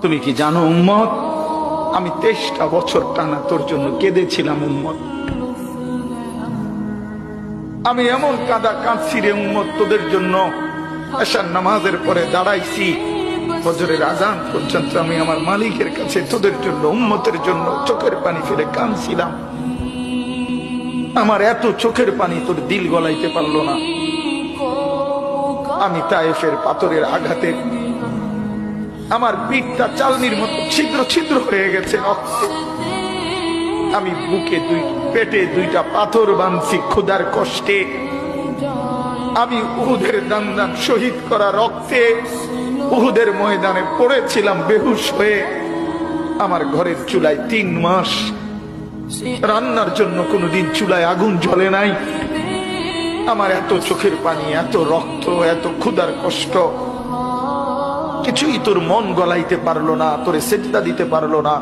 তুমি কি জানো উম্মত, আমি 23টা বছর টানা তোর জন্য কেঁদেছিলাম উম্মত। আমি এমন কাঁদা কাঁদছি রে উম্মত তোদের জন্য। এশার নামাজের পরে দাঁড়াইছি, ফজরের আজান পর্যন্ত আমি আমার মালিকের কাছে তোদের জন্য, উম্মতের জন্য চোখের পানি ফেলে কাঁদছিলাম। আমার এত চোখের পানি তোর দিল গলাইতে পারলো না। আমি তায়েফের পাথরের আঘাতে আমার পিঠটা চালনির মতো ছিদ্র ছিদ্র হয়ে গেছে রক্তে। আমি বুকে পেটে 2টা পাথর বাঁধছি ক্ষুধার কষ্টে। আমি উহুদের দান দান শহীদ করা রক্তে উহুদের ময়দানে পড়েছিলাম বেহুশ হয়ে। আমার ঘরের চুলায় 3 মাস রান্নার জন্য কোনোদিন চুলায় আগুন জ্বলে নাই। আমার এত চোখের পানি, এত রক্ত, এত ক্ষুধার কষ্ট, কিছুই তোর মন গলাইতে পারলো না, তোরে সেজদা দিতে পারলো না।